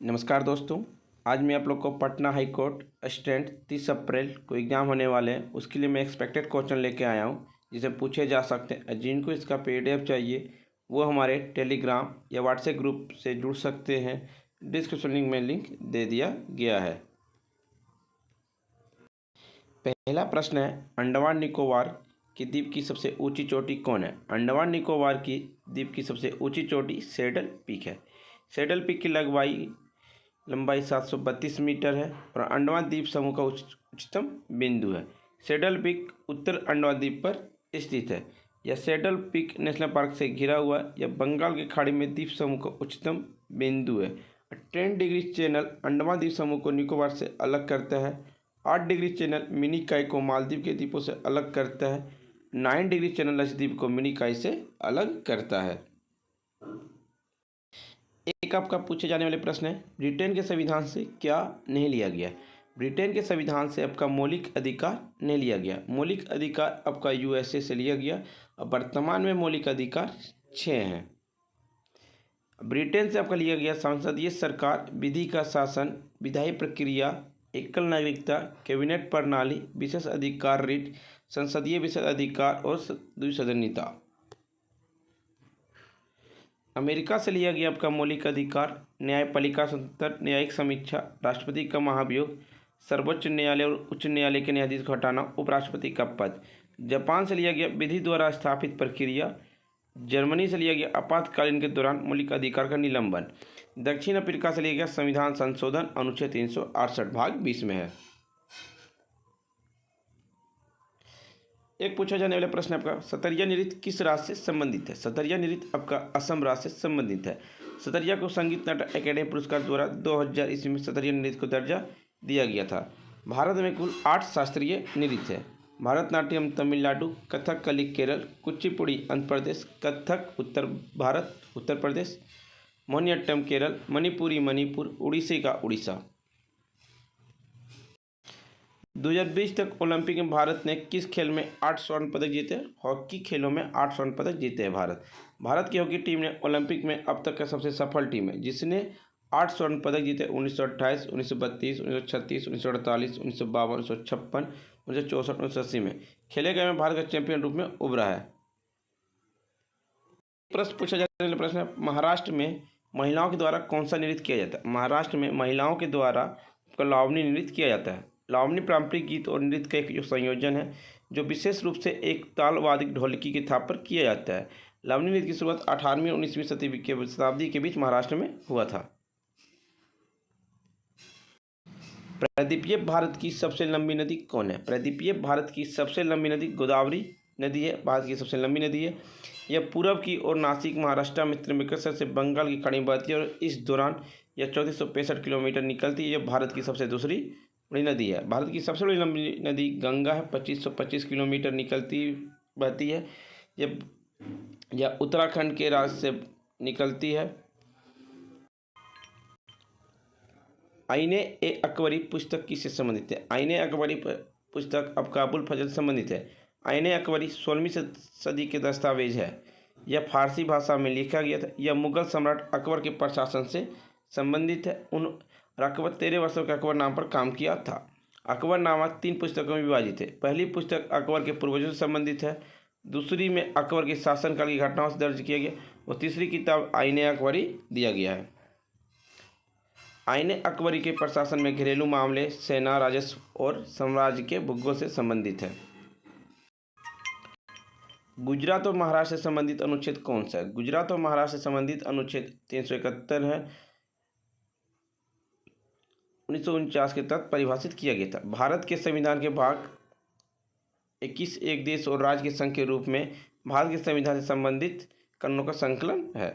नमस्कार दोस्तों। आज मैं आप लोग को पटना हाई कोर्ट असिस्टेंट 30 अप्रैल को एग्ज़ाम होने वाले हैं, उसके लिए मैं एक्सपेक्टेड क्वेश्चन लेके आया हूँ जिसे पूछे जा सकते हैं। जिनको इसका पीडीएफ चाहिए वो हमारे टेलीग्राम या व्हाट्सएप ग्रुप से जुड़ सकते हैं। डिस्क्रिप्शन लिंक में लिंक दे दिया गया है। पहला प्रश्न है, अंडमान निकोबार की द्वीप की सबसे ऊंची चोटी कौन है? अंडमान निकोबार की द्वीप की सबसे ऊंची चोटी सैडल पीक है। सैडल पीक की लंबाई 732 मीटर है और अंडमान द्वीप समूह का उच्चतम बिंदु है। सैडल पीक उत्तर अंडमान द्वीप पर स्थित है। यह सैडल पीक नेशनल पार्क से घिरा हुआ या बंगाल की खाड़ी में द्वीप समूह का उच्चतम बिंदु है। 10 डिग्री चैनल अंडमान द्वीप समूह को निकोबार से अलग करता है। 8 डिग्री चैनल मिनी काई को मालदीव के द्वीपों से अलग करता है। 9 डिग्री चैनल लक्षद्वीप को मिनी काई से अलग करता है। एक आपका पूछे जाने वाले प्रश्न है, ब्रिटेन के संविधान से क्या नहीं लिया गया? ब्रिटेन के संविधान से आपका मौलिक अधिकार नहीं लिया गया। मौलिक अधिकार आपका यूएसए से लिया गया और वर्तमान में मौलिक अधिकार 6 हैं। ब्रिटेन से आपका लिया गया संसदीय सरकार, विधि का शासन, विधायी प्रक्रिया, एकल नागरिकता, कैबिनेट प्रणाली, विशेष अधिकार रीट, संसदीय विशेष अधिकार और द्विसदनीयता। अमेरिका से लिया गया आपका मौलिक अधिकार, न्यायपालिका स्वतंत्र, न्यायिक समीक्षा, राष्ट्रपति का महाभियोग, सर्वोच्च न्यायालय और उच्च न्यायालय के न्यायाधीश को हटाना, उपराष्ट्रपति का पद। जापान से लिया गया विधि द्वारा स्थापित प्रक्रिया। जर्मनी से लिया गया आपातकालीन के दौरान मौलिक अधिकार का निलंबन। दक्षिण अफ्रीका से लिया गया संविधान संशोधन अनुच्छेद 368 भाग 20 में है। एक पूछा जाने वाला प्रश्न आपका, सतरिया नृत्य किस राज्य से संबंधित है? सतरिया नृत्य आपका असम राज्य से संबंधित है। सतरिया को संगीत नाटक अकेडमी पुरस्कार द्वारा 2000 ईस्वी में सतरिया नृत्य को दर्जा दिया गया था। भारत में कुल 8 शास्त्रीय नृत्य है। भरतनाट्यम तमिलनाडु, कथकली केरल, कुचिपुड़ी आंध्र प्रदेश, कथक उत्तर भारत उत्तर प्रदेश, मोहिनीअट्टम केरल, मणिपुरी मणिपुर, उड़ीसी का उड़ीसा। 2020 तक ओलंपिक में भारत ने किस खेल में 8 स्वर्ण पदक जीते? हॉकी खेलों में 8 स्वर्ण पदक जीते हैं भारत की हॉकी टीम ने ओलंपिक में अब तक का सबसे सफल टीम है, जिसने 8 स्वर्ण पदक जीते। 1928, 1932, 1936, 1948, 1952, 1956, 1964, 1980 में खेले गए में भारत का चैंपियन रूप में उभरा है। प्रश्न पूछा जाने वाला प्रश्न है, महाराष्ट्र में महिलाओं के द्वारा कौन सा नृत्य किया जाता है? महाराष्ट्र में महिलाओं के द्वारा लावनी नृत्य किया जाता है। लावनी पारंपरिक गीत और नृत्य का एक संयोजन है जो विशेष रूप से एक ताल वादक ढोलकी की थाप पर किया जाता है। लावनी नृत्य की शुरुआत 18वीं और 19वीं शताब्दी के बीच महाराष्ट्र में हुआ था। प्रायद्वीपीय भारत की सबसे लंबी नदी कौन है? प्रायद्वीपीय भारत की सबसे लंबी नदी गोदावरी नदी है। भारत की सबसे लंबी नदी है। यह पूरब की ओर नासिक महाराष्ट्र में त्रिम्बकेश्वर से बंगाल की खाड़ी में बहती है और इस दौरान यह 3465 किलोमीटर निकलती है। यह भारत की सबसे दूसरी बड़ी नदी है। भारत की सबसे बड़ी लंबी नदी गंगा है, 2525 किलोमीटर बहती है। यह उत्तराखंड के राज्य से निकलती है। आईने ए अकबरी पुस्तक किससे संबंधित है? आईने अकबरी पुस्तक अब काबुल फजल संबंधित है। आईने अकबरी 16वीं सदी के दस्तावेज है। यह फारसी भाषा में लिखा गया था। यह मुगल सम्राट अकबर के प्रशासन से संबंधित है। अकबर 13 वर्षों के अकबर नाम पर काम किया था। अकबरनामा 3 पुस्तकों में विभाजित है। पहली पुस्तक अकबर के पूर्वजों से संबंधित है। दूसरी में अकबर के शासनकाल की घटनाओं से दर्ज किया गया और तीसरी किताब आईने अकबरी दिया गया है। आईने अकबरी के प्रशासन में घरेलू मामले, सेना, राजस्व और साम्राज्य के भूगोल से संबंधित है। गुजरात और महाराष्ट्र से संबंधित अनुच्छेद कौन सा है? गुजरात और महाराष्ट्र से संबंधित अनुच्छेद 371 है। 1949 के तहत परिभाषित किया गया था। भारत के संविधान के भाग 21 एक देश और राज्य के संघ के रूप में भारत के संविधान से संबंधित कानूनों का संकलन है।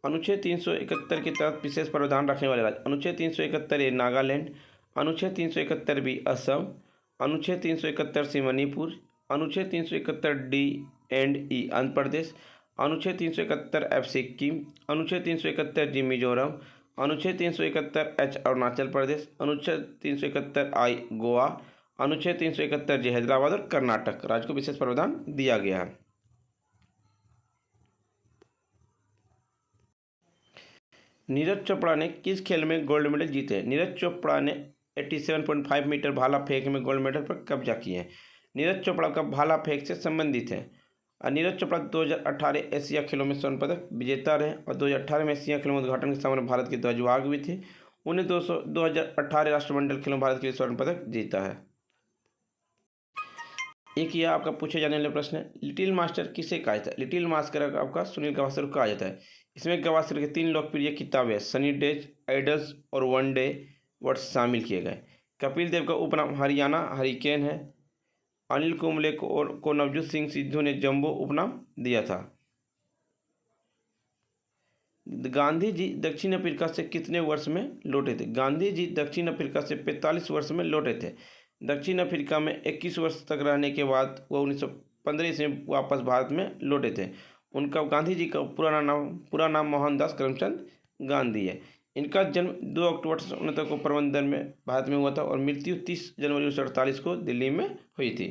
अनुच्छेद 371 के तहत विशेष प्रावधान रखने वाले राज्य। अनुच्छेद 371 ए नागालैंड, अनुच्छेद 371 बी असम, अनुच्छेद 371 सी मणिपुर, अनुच्छेद 371 डी एंड ई आंध्र प्रदेश, अनुच्छेद 371 एफ सिक्किम, अनुच्छेद 371 जी मिजोरम, अनुच्छेद 371 एच अरुणाचल प्रदेश, अनुच्छेद 371 आई गोवा, अनुच्छेद 371 जी हैदराबाद और कर्नाटक राज्य को विशेष प्रावधान दिया गया है। नीरज चोपड़ा ने किस खेल में गोल्ड मेडल जीते? नीरज चोपड़ा ने 87.5 मीटर भाला फेंक में गोल्ड मेडल पर कब्जा किए हैं। नीरज चोपड़ा का भाला फेंक से संबंधित है। और नीरज चोपड़ा 2018 एशिया खेलों में स्वर्ण पदक विजेता रहे और 2018 में एशिया खेलों में उद्घाटन के समय भारत के ध्वजवाहक भी थे। उन्हें 2018 राष्ट्रमंडल खेलों में भारत के लिए स्वर्ण पदक जीता है। एक यह आपका पूछे जाने वाला प्रश्न है, लिटिल मास्टर किसे कहा जाता है? लिटिल मास्टर आपका सुनील गावस्कर को कहा जाता है। इसमें गावस्कर के 3 लोकप्रिय किताबें सनी डेज, आइडल्स और वन डे वर्ड्स शामिल किए गए। कपिल देव का उपनाम हरियाणा हरिकेन है। अनिल कुंबले को नवजोत सिंह सिद्धू ने जंबो उपनाम दिया था। गांधी जी दक्षिण अफ्रीका से कितने वर्ष में लौटे थे? गांधी जी दक्षिण अफ्रीका से 45 वर्ष में लौटे थे। दक्षिण अफ्रीका में 21 वर्ष तक रहने के बाद वह 1915 ईस्वी में वापस भारत में लौटे थे। उनका गांधी जी का पूरा नाम मोहनदास करमचंद गांधी है। इनका जन्म 2 अक्टूबर 1969 को पोरबंदर में भारत में हुआ था और मृत्यु 30 जनवरी 1948 को दिल्ली में हुई थी।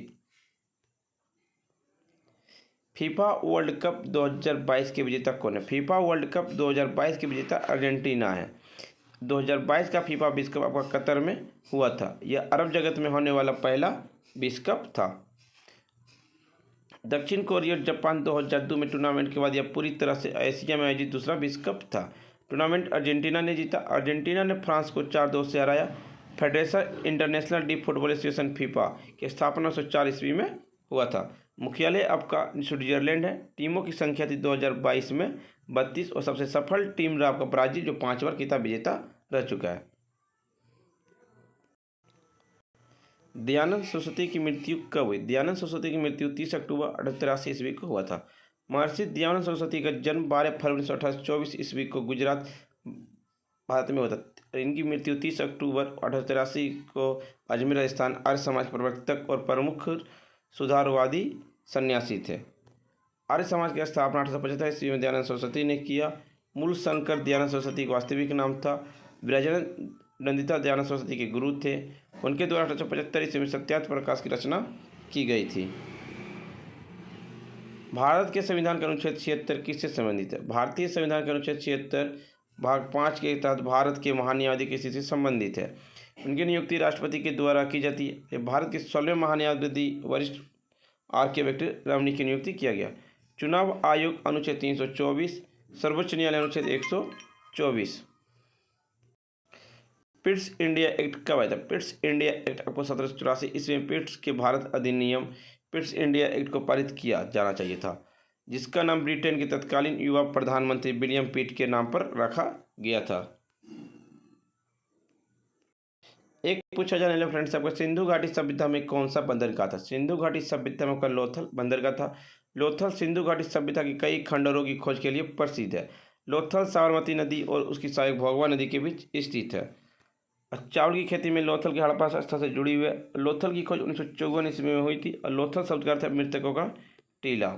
फीफा वर्ल्ड कप 2022 के विजेता कौन है? फीफा वर्ल्ड कप 2022 के विजेता अर्जेंटीना है। 2022 का फीफा विश्व कप आपका कतर में हुआ था। यह अरब जगत में होने वाला पहला विश्व कप था। दक्षिण कोरिया और जापान 2002 में टूर्नामेंट के बाद यह पूरी तरह से एशिया में आयोजित दूसरा विश्व कप था। टूर्नामेंट अर्जेंटीना ने जीता। अर्जेंटीना ने फ्रांस को 4-2 से हराया। Federation international D football association FIFA की स्थापना 1904 ईस्वी में हुआ था। मुख्यालय आपका स्विट्जरलैंड है। टीमों की संख्या थी 2022 में 32 और सबसे सफल टीम रहा आपका ब्राजील जो 5 बार खिताब विजेता रह चुका है। दयानंद सरस्वती की मृत्यु कब हुई? दयानंद सरस्वती की मृत्यु 30 अक्टूबर 1883 ईस्वी को हुआ था। महर्षि दयानंद सरस्वती का जन्म 12 फरवरी 1824 ईस्वी को गुजरात भारत में हुआ था। इनकी मृत्यु 30 अक्टूबर 1883 को अजमेर राजस्थान। आर्य समाज प्रवर्तक और प्रमुख सुधारवादी सन्यासी थे। आर्य समाज की स्थापना 1875 ईस्वी में दयानंद सरस्वती ने किया। मूल शंकर दयानंद सरस्वती का वास्तविक नाम था। विराजन नंदिता दयानंद सरस्वती के गुरु थे। उनके द्वारा 1875 ईस्वी में सत्यार्थ प्रकाश की रचना की गई थी। भारत के संविधान का अनुच्छेद 76 किससे संबंधित है? भारतीय संविधान का अनुच्छेद 76 भाग 5 के तहत भारत के महान्यायाधीश की स्थिति से संबंधित है। उनकी नियुक्ति राष्ट्रपति के द्वारा की जाती है। भारत के 16वें महान्यायाधीश वरिष्ठ RK वेंकटरमणी की नियुक्ति किया गया। चुनाव आयोग अनुच्छेद 324, सर्वोच्च न्यायालय अनुच्छेद 124। पिट्स इंडिया एक्ट कब आया था? पिट्स इंडिया एक्ट आपको 1784 ईस्वी में पिट्स के भारत अधिनियम पिट्स इंडिया एक्ट को पारित किया जाना चाहिए था, जिसका नाम ब्रिटेन के तत्कालीन युवा प्रधानमंत्री विलियम पिट के नाम पर रखा गया था। एक पूछा जाने वाला फ्रेंड्स आपका, सिंधु घाटी सभ्यता में कौन सा बंदरगाह था? सिंधु घाटी सभ्यता में आपका लोथल बंदरगाह था। लोथल सिंधु घाटी सभ्यता की कई खंडरों की खोज के लिए प्रसिद्ध है। लोथल साबरमती नदी और उसकी सहायक भोगवा नदी के बीच स्थित है। चावल की खेती में लोथल के हड़प्पा स्थल से जुड़ी हुई है। लोथल की खोज 1954 ईस्वी में हुई थी और लोथल शब्द का अर्थ है मृतकों का टीला।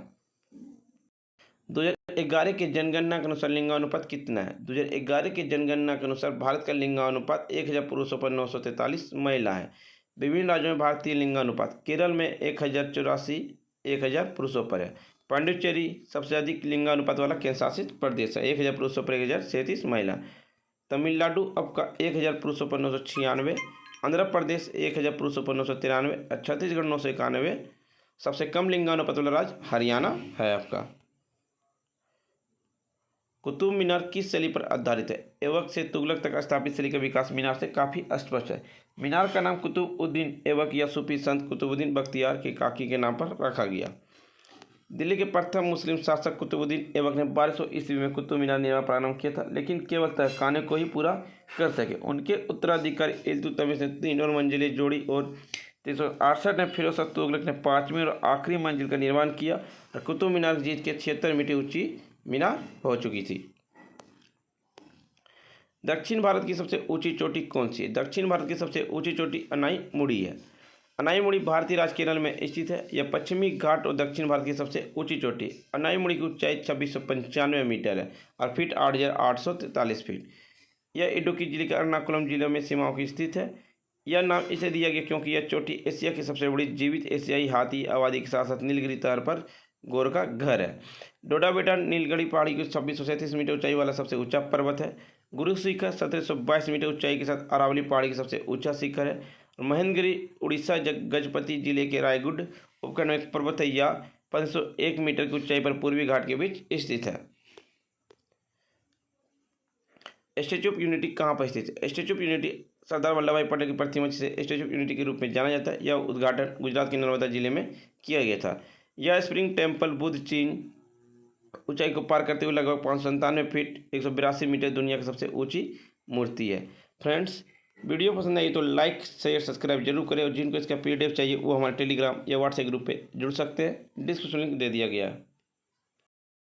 2011 के जनगणना के अनुसार लिंगानुपात कितना है? 2011 के जनगणना के अनुसार भारत का लिंगानुपात 1000 पुरुषों पर 943 महिला है। विभिन्न राज्यों में भारतीय लिंगानुपात, केरल में 1084 1000 पुरुषों पर है। पांडिचेरी सबसे अधिक लिंगानुपात वाला केंद्र शासित प्रदेश है, 1000 पुरुषों पर 1037 महिला। तमिलनाडु आपका 1000 पुरुषों पर 996, आंध्र प्रदेश 1000 पुरुषों पर 993, छत्तीसगढ़ 991। सबसे कम लिंगानुपात वाला राज्य हरियाणा है आपका। कुतुब मीनार किस शैली पर आधारित है? ऐबक से तुगलक तक स्थापित शैली का विकास मीनार से काफ़ी स्पष्ट है। मीनार का नाम कुतुबुद्दीन ऐबक या सूफी संत कुतुबुद्दीन बख्तियार के काकी के नाम पर रखा गया। दिल्ली के प्रथम मुस्लिम शासक कुतुबुद्दीन ऐबक ने 1200 ईस्वी में कुतुब मीनार निर्माण प्रारंभ किया था, लेकिन केवल तहखाने को ही पूरा कर सके। उनके उत्तराधिकारी इल्तुतमिश ने 3 और मंजिलें जोड़ी और 368 में फिरोज शाह तुगलक ने 5वीं और आखिरी मंजिल का निर्माण किया और कुतुब मीनार जीत के 76 मीटर ऊंची मीनार हो चुकी थी। दक्षिण भारत की सबसे ऊंची चोटी कौन सी है? दक्षिण भारत की सबसे ऊंची चोटी अनाईमुड़ी है। अनाईमुड़ी भारतीय राज्य केरल में स्थित है। यह पश्चिमी घाट और दक्षिण भारत की सबसे ऊंची चोटी। अनाईमुड़ी की ऊंचाई 2695 मीटर है और फीट 8843 फीट। यह इडुक्की जिले के एर्नाकुलम जिले में सीमाओं की स्थित है। यह नाम इसे दिया गया क्योंकि यह चोटी एशिया की सबसे बड़ी जीवित एशियाई हाथी आबादी के साथ साथ नीलगिरी तहर पर गोर का घर है। डोडा बेटा नीलगिरी पहाड़ी की 2637 मीटर ऊंचाई वाला सबसे ऊंचा पर्वत है। गुरु शिखर 1722 मीटर ऊंचाई के साथ अरावली पहाड़ी की सबसे ऊंचा शिखर है। और महेंद्रगिरी उड़ीसा गजपति जिले के रायगढ़ उपखंड में एक पर्वत है, यह 501 मीटर की ऊंचाई पर पूर्वी घाट के बीच स्थित है। स्टैच्यू ऑफ यूनिटी कहाँ पर स्थित है? Statue of unity Sardar Vallabh भाई पटेल की प्रतिमा जिसे स्टैच्यू ऑफ यूनिटी के रूप में जाना जाता है, यह उद्घाटन गुजरात के नर्मदा जिले में किया गया था। यह स्प्रिंग टेम्पल बुद्ध चीन ऊंचाई को पार करते हुए लगभग 597 फीट 182 मीटर दुनिया की सबसे ऊंची मूर्ति है। फ्रेंड्स, वीडियो पसंद आई तो लाइक शेयर सब्सक्राइब जरूर करें और जिनको इसका PDF चाहिए वो हमारे टेलीग्राम या व्हाट्सएप ग्रुप पे जुड़ सकते हैं। डिस्क्रिप्शन लिंक दे दिया गया है।